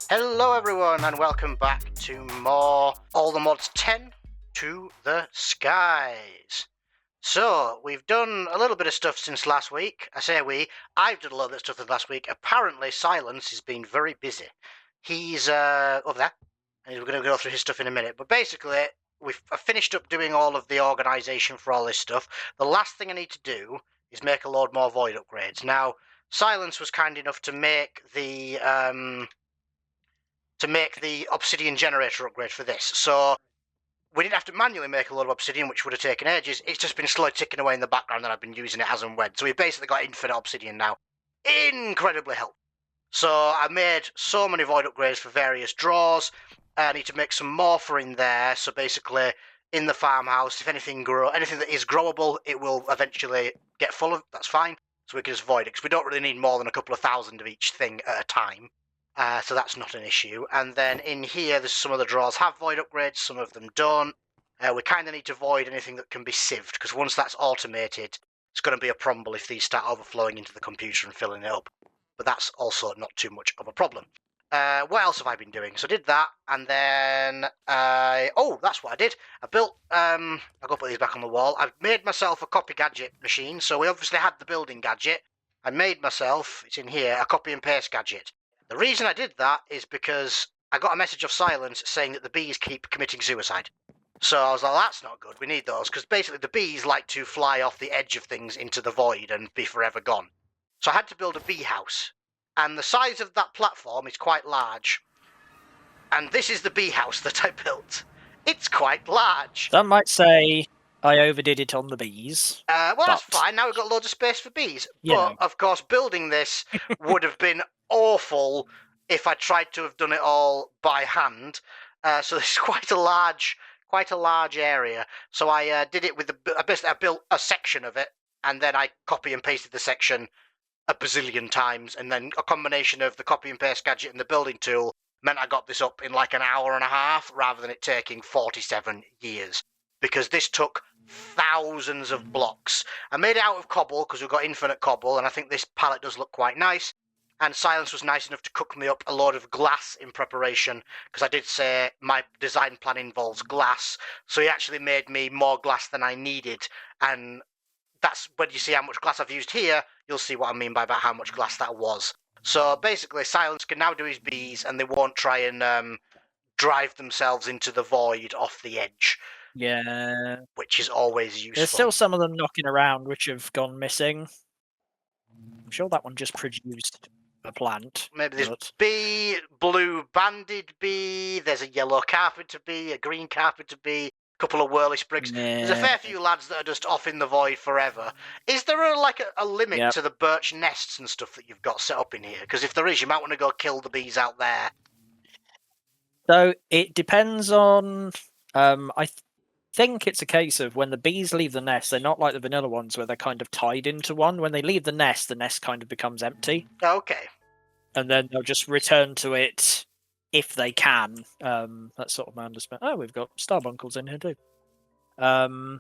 Hello everyone and welcome back to more All the Mods 10 to the Skies. So, we've done a little bit of stuff since last week. I say I've done a little bit of stuff since last week. Apparently Silence has been very busy. He's over there, and we're going to go through his stuff in a minute. But basically, I've finished up doing all of the organisation for all this stuff. The last thing I need to do is make a load more void upgrades. Now, Silence was kind enough to make the obsidian generator upgrade for this. So we didn't have to manually make a load of obsidian, which would have taken ages. It's just been slowly ticking away in the background, and I've been using it as and when. So we've basically got infinite obsidian now. Incredibly helpful. So I made so many void upgrades for various drawers. I need to make some more for in there. So basically, in the farmhouse, if anything that is growable, it will eventually get full of. That's fine. So we can just void it, because we don't really need more than a couple of thousand of each thing at a time. So that's not an issue. And then in here, there's some of the drawers have void upgrades, some of them don't. We kind of need to void anything that can be sieved, because once that's automated, it's going to be a problem if these start overflowing into the computer and filling it up. But that's also not too much of a problem. What else have I been doing? So I did that, and then that's what I did. I built. I'll go put these back on the wall. I've made myself a copy gadget machine. So we obviously had the building gadget. I made myself. It's in here. A copy and paste gadget. The reason I did that is because I got a message of Silence saying that the bees keep committing suicide. So I was like, that's not good. We need those, because basically the bees like to fly off the edge of things into the void and be forever gone. So I had to build a bee house. And the size of that platform is quite large. And this is the bee house that I built. It's quite large. Some might say I overdid it on the bees. That's fine. Now we've got loads of space for bees. Yeah. But, of course, building this would have been awful if I tried to have done it all by hand. So it's quite a large area. So I did it with I built a section of it, and then I copy and pasted the section a bazillion times, and then a combination of the copy and paste gadget and the building tool meant I got this up in like an hour and a half rather than it taking 47 years. Because this took thousands of blocks. I made it out of cobble because we've got infinite cobble, and I think this palette does look quite nice. And Silence was nice enough to cook me up a load of glass in preparation, because I did say my design plan involves glass. So he actually made me more glass than I needed. And that's when you see how much glass I've used here, you'll see what I mean by about how much glass that was. So basically, Silence can now do his bees, and they won't try and drive themselves into the void off the edge. Yeah. Which is always useful. There's still some of them knocking around which have gone missing. I'm sure that one just produced a plant. Maybe there's bee, blue banded bee, there's a yellow carpenter bee, a green carpenter bee, a couple of whirly sprigs. Yeah. There's a fair few lads that are just off in the void forever. Is there a limit to the birch nests and stuff that you've got set up in here? Because if there is, you might want to go kill the bees out there. So it depends on... I think it's a case of when the bees leave the nest, they're not like the vanilla ones where they're kind of tied into one. When they leave the nest kind of becomes empty. Okay. And then they'll just return to it if they can. That's sort of my understanding. Oh, we've got starbunkles in here too. But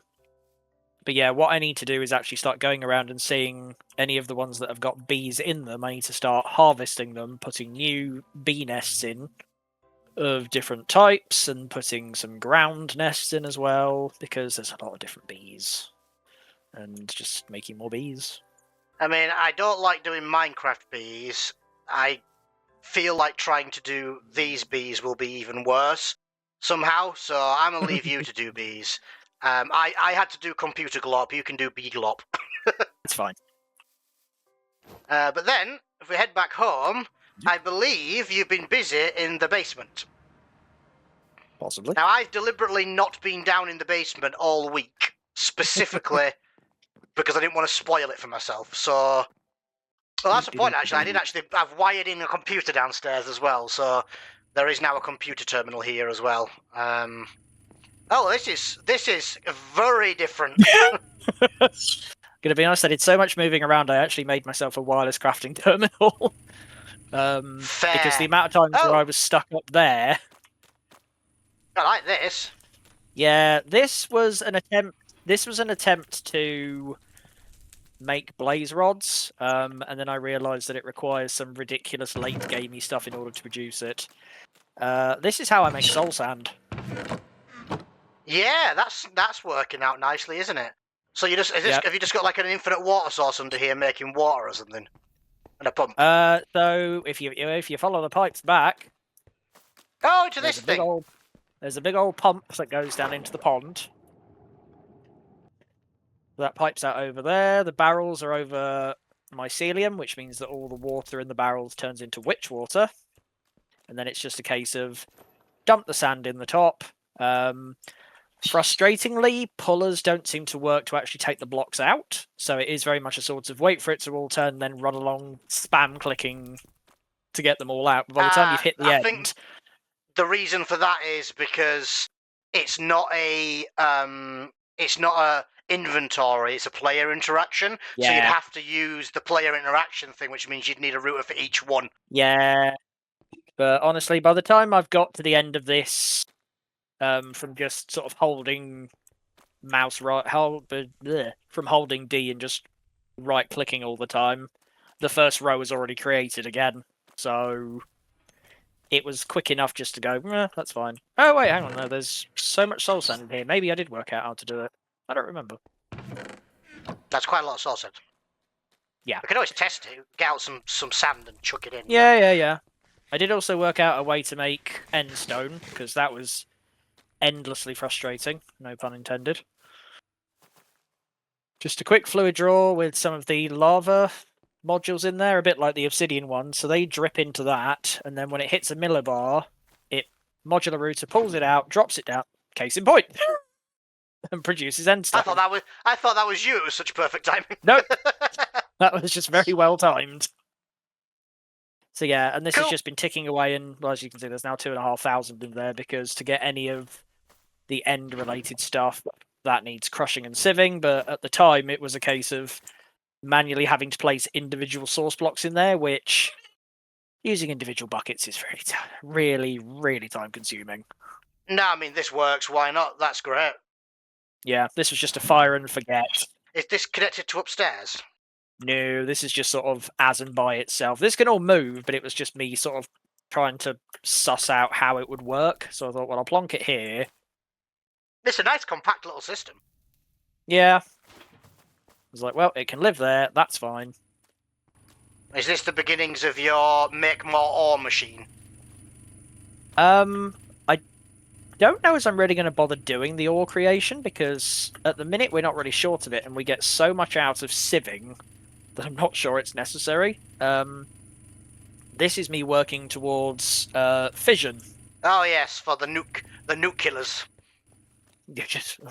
yeah, what I need to do is actually start going around and seeing any of the ones that have got bees in them. I need to start harvesting them, putting new bee nests in of different types, and putting some ground nests in as well, because there's a lot of different bees, and just making more bees. I mean, I don't like doing Minecraft bees. I feel like trying to do these bees will be even worse somehow, so I'm going to leave you to do bees. I had to do computer glop, you can do bee glop. It's fine. But then, if we head back home, I believe you've been busy in the basement. Possibly. Now, I've deliberately not been down in the basement all week, specifically because I didn't want to spoil it for myself. So, well, that's the point, actually. I've wired in a computer downstairs as well, so there is now a computer terminal here as well. Oh, this is very different. Gonna be honest, I did so much moving around, I actually made myself a wireless crafting terminal. Fair. Because the amount of times where I was stuck up there. I like this. Yeah, this was an attempt to make blaze rods, and then I realised that it requires some ridiculous late gamey stuff in order to produce it. This is how I make soul sand. Yeah, that's working out nicely, isn't it? So you just Yep. have you just got like an infinite water source under here making water or something, and a pump? So if you follow the pipes back, Oh, to this thing. there's a big old pump that goes down into the pond. That pipes out over there. The barrels are over mycelium, which means that all the water in the barrels turns into witch water. And then it's just a case of dump the sand in the top. Frustratingly, pullers don't seem to work to actually take the blocks out. So it is very much a sort of wait for it to all turn, then run along spam clicking to get them all out. But by the time you've hit the I end... think the reason for that is because it's not a inventory, it's a player interaction. Yeah. So you'd have to use the player interaction thing, which means you'd need a router for each one. Yeah. But honestly, by the time I've got to the end of this, from just sort of holding mouse from holding D and just right clicking all the time, the first row was already created again. So it was quick enough just to go, that's fine. Oh wait, hang on, no, there's so much soul sand in here. Maybe I did work out how to do it. I don't remember. That's quite a lot of soul sand. Yeah. I could always test it, get out some sand and chuck it in. Yeah. I did also work out a way to make end stone, because that was endlessly frustrating, no pun intended. Just a quick fluid draw with some of the lava modules in there, a bit like the obsidian one, so they drip into that, and then when it hits a millibar, it modular router pulls it out, drops it down, case in point, and produces end stone. I thought that was you. It was such perfect timing. Nope. That was just very well timed. So yeah, and this has just been ticking away, and well, as you can see, there's now 2,500 in there, because to get any of the end-related stuff, that needs crushing and sieving, but at the time, it was a case of manually having to place individual source blocks in there, which, using individual buckets is really, really time-consuming. No, I mean, this works. Why not? That's great. Yeah, this was just a fire and forget. Is this connected to upstairs? No, this is just sort of as and by itself. This can all move, but it was just me sort of trying to suss out how it would work. So I thought, well, I'll plonk it here. It's a nice, compact little system. Yeah. I was like, well, it can live there. That's fine. Is this the beginnings of your make more ore machine? I don't know as I'm really going to bother doing the ore creation, because at the minute we're not really short of it, and we get so much out of sieving that I'm not sure it's necessary. This is me working towards fission. Oh yes, for the nuke killers.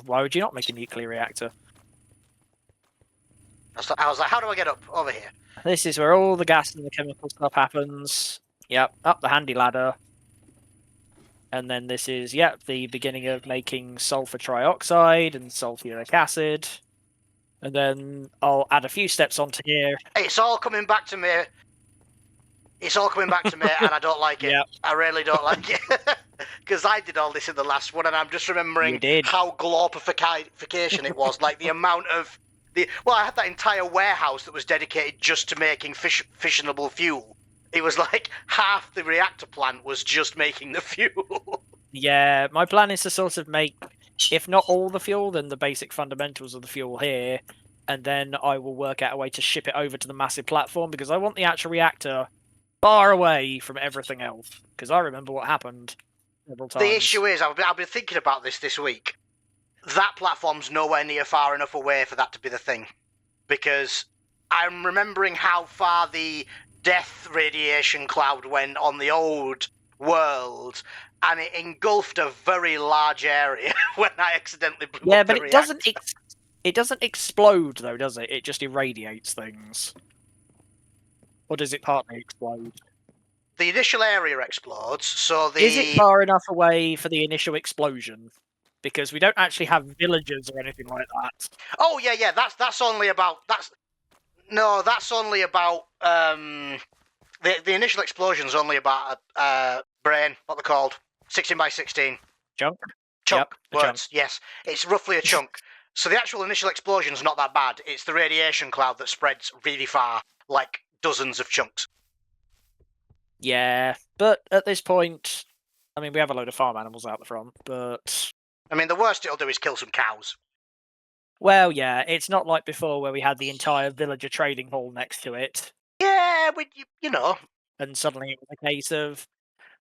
Why would you not make a nuclear reactor? I was like, how do I get up over here? This is where all the gas and the chemical stuff happens. Yep, up the handy ladder. And then this is, the beginning of making sulfur trioxide and sulfuric acid. And then I'll add a few steps onto here. It's all coming back to me. And I don't like it. Yep. I really don't like it. Because I did all this in the last one, and I'm just remembering how glorification it was. Like, the amount of... I had that entire warehouse that was dedicated just to making fissionable fuel. It was like half the reactor plant was just making the fuel. Yeah, my plan is to sort of make, if not all the fuel, then the basic fundamentals of the fuel here, and then I will work out a way to ship it over to the massive platform, because I want the actual reactor far away from everything else, because I remember what happened several times. The issue is, I've been thinking about this week. That platform's nowhere near far enough away for that to be the thing, because I'm remembering how far the death radiation cloud went on the old world, and it engulfed a very large area when I accidentally blew up the reactor. It doesn't explode though, does it? It just irradiates things. Or does it partly explode? The initial area explodes, so Is it far enough away for the initial explosion? Because we don't actually have villagers or anything like that. Oh yeah, that's only about the initial explosion's only about a brain, what they're called, 16 by 16. Chunk Chunk yep, words, yes. It's roughly a chunk. So the actual initial explosion's not that bad. It's the radiation cloud that spreads really far, like dozens of chunks. Yeah, but at this point, I mean, we have a load of farm animals out the front, but I mean, the worst it'll do is kill some cows. well, yeah, it's not like before where we had the entire villager trading hall next to it, Yeah, you know, and suddenly it was a case of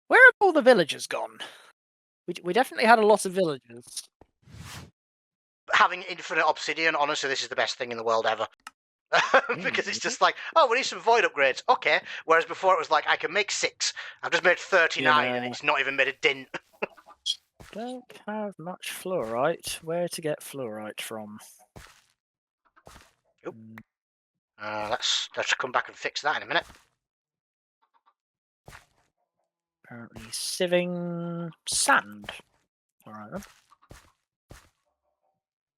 where have all the villagers gone? We definitely had a lot of villagers. having infinite obsidian, honestly, this is the best thing in the world ever. Because it's just like, oh, we need some void upgrades. Okay. Whereas before it was like, I can make 6. I've just made 39 and it's not even made a dint. Don't have much fluorite. Where to get fluorite from? Oop. Let's come back and fix that in a minute. Apparently sieving sand. Alright then.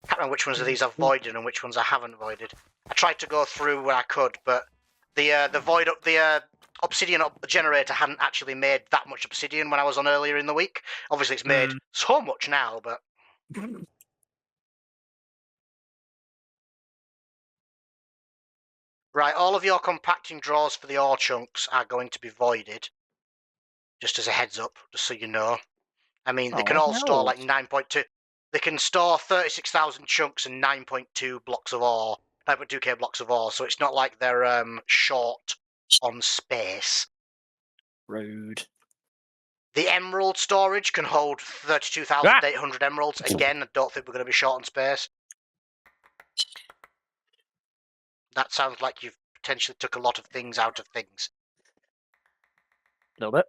Can't remember which ones of these I've voided and which ones I haven't voided. I tried to go through where I could, but the obsidian generator hadn't actually made that much obsidian when I was on earlier in the week. Obviously, it's made so much now, but right, all of your compacting drawers for the ore chunks are going to be voided. Just as a heads up, just so you know. I mean, they can all store like 9.2. They can store 36,000 chunks and 9.2 blocks of ore, 9.2k blocks of ore. So it's not like they're short on space. Rude. The emerald storage can hold 32,800 emeralds. Again, I don't think we're going to be short on space. That sounds like you've potentially took a lot of things out of things. A little bit.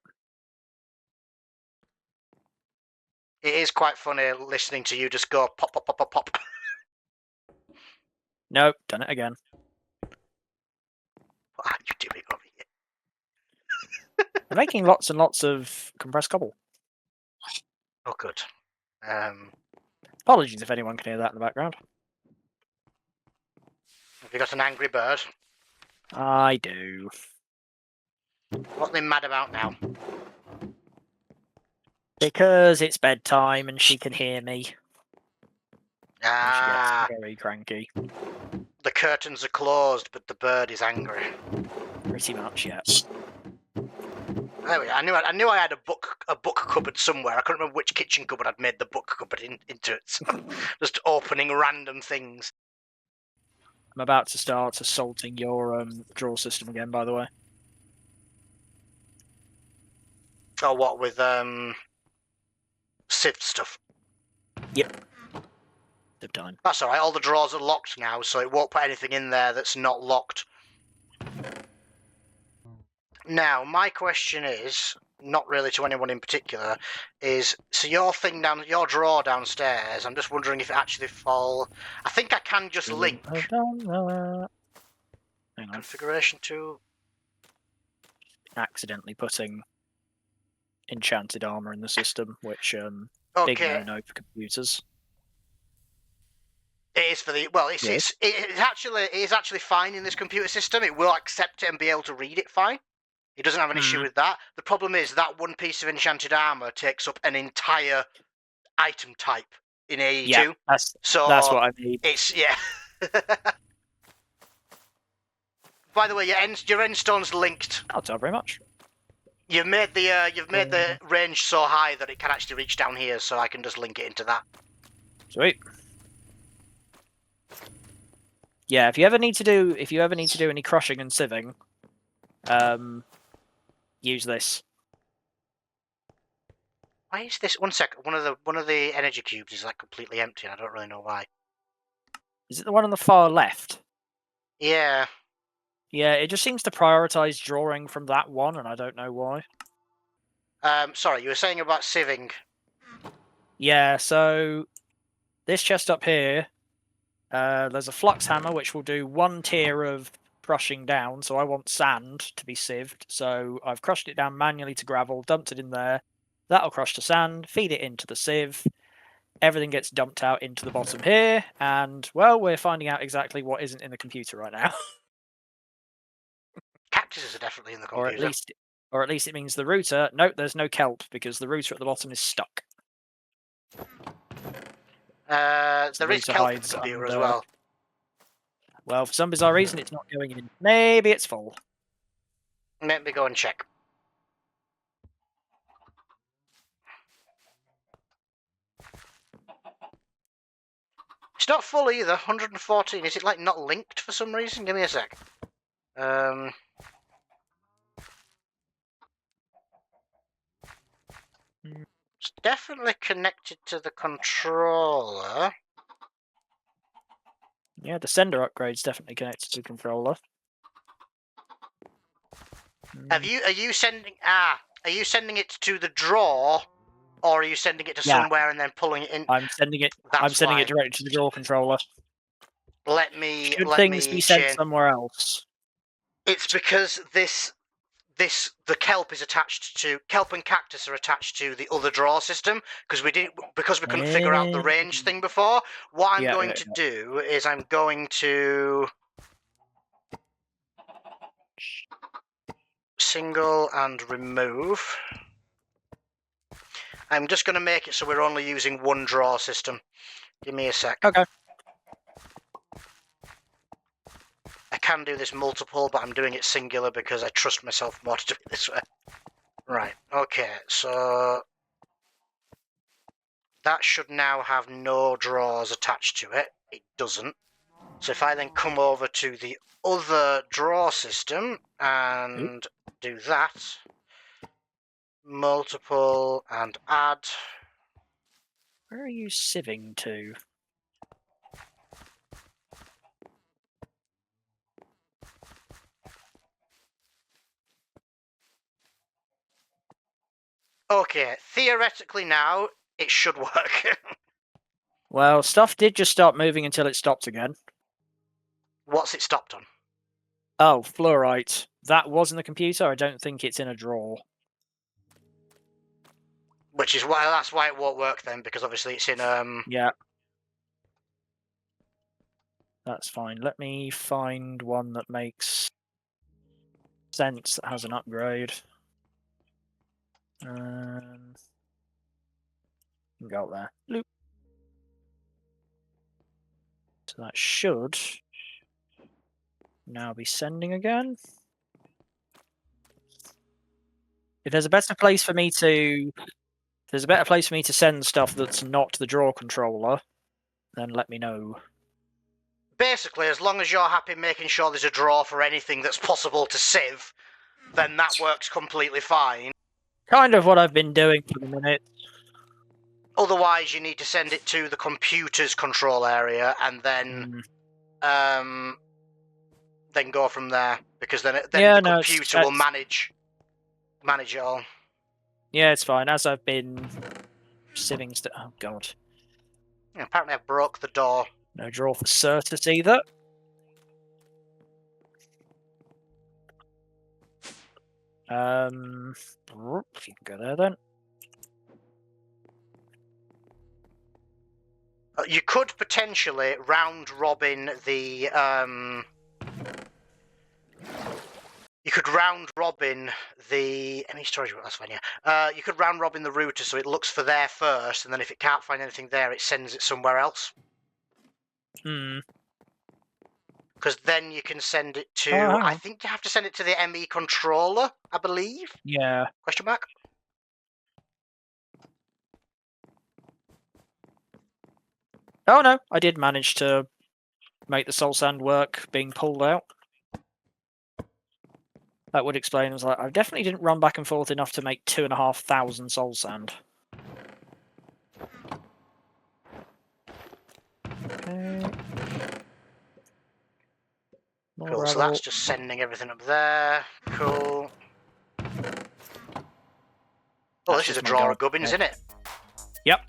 It is quite funny listening to you just go pop, pop, pop, pop, pop. Nope, done it again. What are you doing over here? I'm making lots and lots of compressed cobble. Oh, good. Apologies if anyone can hear that in the background. Have you got an angry bird? I do. What are they mad about now? Because it's bedtime and she can hear me. Ah, she gets very cranky. The curtains are closed, but the bird is angry. Pretty much, yes. There we go. I knew I had a book cupboard somewhere. I couldn't remember which kitchen cupboard I'd made the book cupboard into it. Just opening random things. I'm about to start assaulting your draw system again, by the way. Oh, what, with sieved stuff? Yep. They've done. That's alright, all the drawers are locked now, so it won't put anything in there that's not locked. Now, my question is, not really to anyone in particular, is, so your drawer downstairs, I'm just wondering if it actually I think I can just link. Hang on. Configuration to... Accidentally putting enchanted armor in the system, which big no-no for computers. It is for the it is actually fine in this computer system. It will accept it and be able to read it fine. It doesn't have an issue with that. The problem is that one piece of enchanted armor takes up an entire item type in AE2. Yeah, that's what I mean. It's By the way, your endstone's linked. Oh, thank you very much. You've made the range so high that it can actually reach down here, so I can just link it into that. Sweet. Yeah, if you ever need to do any crushing and sieving, use this. Why is this? 1 second. One of the energy cubes is like completely empty, and I don't really know why. Is it the one on the far left? Yeah. Yeah, it just seems to prioritize drawing from that one, and I don't know why. Sorry, you were saying about sieving. Yeah, so this chest up here, there's a flux hammer which will do 1 tier of crushing down, so I want sand to be sieved, so I've crushed it down manually to gravel, dumped it in there. That'll crush to sand, feed it into the sieve. Everything gets dumped out into the bottom here, and, well, we're finding out exactly what isn't in the computer right now. Cactuses are definitely in the computer. Or at least it means the router... Nope, there's no kelp, because the router at the bottom is stuck. There is router kelp in the hides computer as under- well. Well, for some bizarre reason, it's not going in. Maybe it's full. Let me go and check. It's not full either. 114. Is it like not linked for some reason? Give me a sec. It's definitely connected to the controller. Yeah, the sender upgrade's definitely connected to the controller. Are you sending are you sending it to the drawer, or are you sending it to Yeah. somewhere and then pulling it in? I'm sending it. That's I'm sending why. it directly to the drawer controller. Let me Should let things me be sent change. somewhere else? It's because the kelp is attached to kelp and cactus are attached to the other drawer system because we couldn't figure out the range thing before. What I'm going to do is I'm going to single and remove. I'm just going to make it so we're only using one drawer system. Give me a sec. Okay. I can do this multiple, but I'm doing it singular because I trust myself more to do it this way. Right, okay, so that should now have no drawers attached to it. It doesn't. So if I then come over to the other drawer system and do that, multiple and add. Where are you sieving to? Okay, theoretically now, it should work. Well, stuff did just start moving until it stopped again. What's it stopped on? Oh, fluorite. That was in the computer. I don't think it's in a drawer. Which is why that's why it won't work then, because obviously it's in Yeah. That's fine. Let me find one that makes sense that has an upgrade. Go up there. Loop. So that should now be sending again. If there's a better place for me to send stuff that's not the draw controller, then let me know. Basically, as long as you're happy making sure there's a drawer for anything that's possible to sieve, then that works completely fine. Kind of what I've been doing for the minute. Otherwise, you need to send it to the computer's control area and then go from there, because then the computer will manage it all. Yeah, it's fine. As I've been sieving stuff. Oh god. Yeah, apparently, I broke the door. No draw for Certus either. If you can go there then. You could potentially round robin the you could round robin the any storage. That's fine. Yeah. You could round robin the router so it looks for there first, and then if it can't find anything there, it sends it somewhere else. Because then you can send it to. I think you have to send it to the ME controller, I believe. Yeah. Question mark. Oh no, I did manage to make the soul sand work being pulled out. That would explain. I was like, I definitely didn't run back and forth enough to make 2,500 soul sand. Okay. Cool, so that's just sending everything up there. Cool. Oh, this is a drawer of gubbins, isn't it? Yep.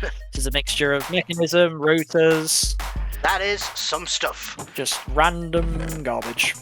This is a mixture of mechanism, routers. That is some stuff. Just random garbage.